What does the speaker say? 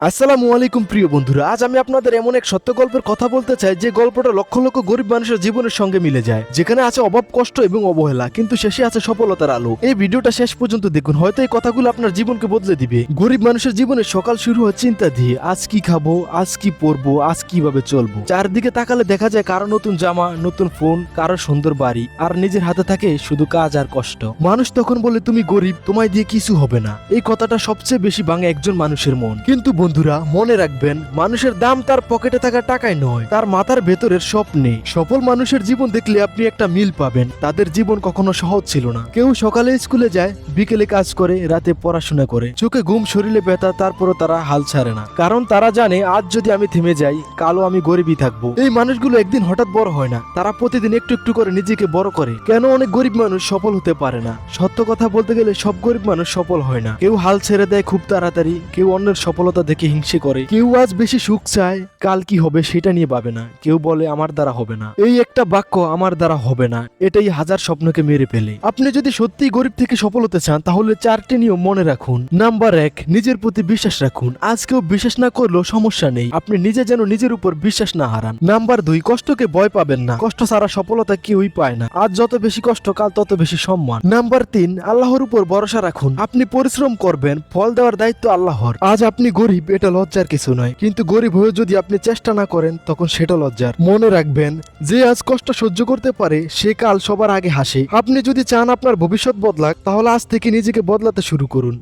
আসসালামু আলাইকুম প্রিয় বন্ধুরা, আজ আমি আপনাদের এমন এক সত্য গল্পের কথা বলতে চাই যে গল্পটা লক্ষ লক্ষ গরিব মানুষের জীবনের সঙ্গে মিলে যায়, যেখানে আছে অভাব, কষ্ট এবং অবহেলা, কিন্তু শেষে আছে সফলতার আলো। এই ভিডিওটা শেষ পর্যন্ত দেখুন, হয়তো এই কথাগুলো আপনার জীবনকে বদলে দিবে। গরিব মানুষের জীবনে সকাল শুরু হয় চিন্তা দিয়ে, আজ কি খাবো, আজ কি পরবো, আজ কিভাবে চলবো। চারদিকে তাকালে দেখা যায় কারো নতুন জামা, নতুন ফোন, কারো সুন্দর বাড়ি, আর নিজের হাতে থাকে শুধু কাজ আর কষ্ট। মানুষ তখন বলে তুমি গরিব, তোমায় দিয়ে কিছু হবে না। এই কথাটা সবচেয়ে বেশি ভাঙে একজন মানুষের মন। কিন্তু বন্ধুরা, মনে রাখবেন, মানুষের দাম তার পকেটে থাকা টাকায় নয়, তার মাথার ভেতরের স্বপ্নে। সফল মানুষের জীবন দেখলে আপনি একটা মিল পাবেন। তাদের জীবন কখনো সহজ ছিল না। কেউ সকালে স্কুলে যায়, বিকেলে কাজ করে, রাতে পড়াশোনা করে, চোখে ঘুম, শরীরে ব্যথা, তারপরও তারা হাল ছাড়ে না। কারণ তারা জানে, আজ যদি আমি থেমে যাই, কালও আমি গরিবই থাকবো। এই মানুষগুলো একদিন হঠাৎ বড় হয় না, তারা প্রতিদিন একটু একটু করে নিজেকে বড় করে। কেন অনেক গরিব মানুষ সফল হতে পারে না? সত্য কথা বলতে গেলে সব গরিব মানুষ সফল হয় না। কেউ হাল ছেড়ে দেয় খুব তাড়াতাড়ি, কেউ অন্যের সফলতা দেখে হিংসে করে, কেউ আজ বেশি সুখ চায়, কাল কি হবে সেটা নিয়ে ভাবে না, কেউ বলে আমার দ্বারা হবে না। এই একটা বাক্য, আমার দ্বারা হবে না, এটাই হাজার স্বপ্নকে মেরে ফেলে। আপনি যদি সত্যিই গরিব থেকে সফল হতে চান, তাহলে চারটি নিয়ম মনে রাখুন। নাম্বার 1, নিজের প্রতি বিশ্বাস রাখুন। আজ কেউ বিশ্বাস না করলেও সমস্যা নেই, আপনি নিজে যেন নিজের উপর বিশ্বাস না হারান। নাম্বার 2, কষ্টকে ভয় পাবেন না। কষ্ট ছাড়া সফলতা কেউই পায় না। আজ যত বেশি কষ্ট, কাল তত বেশি সম্মান। নাম্বার 3, আল্লাহর উপর ভরসা রাখুন। আপনি পরিশ্রম করবেন, ফল দেওয়ার দায়িত্ব আল্লাহর। আজ আপনি গরিব, এটা লজ্জার কিছু নয়, কিন্তু গরিব হয়ে যদি আপনি চেষ্টা না করেন, তখন সেটা লজ্জার। মনে রাখবেন, যে আজ কষ্ট সহ্য করতে পারে, সে কাল সবার আগে হাসে। আপনি যদি চান আপনার ভবিষ্যৎ বদলাক, তাহলে আজ থেকে নিজেকে বদলাতে শুরু করুন।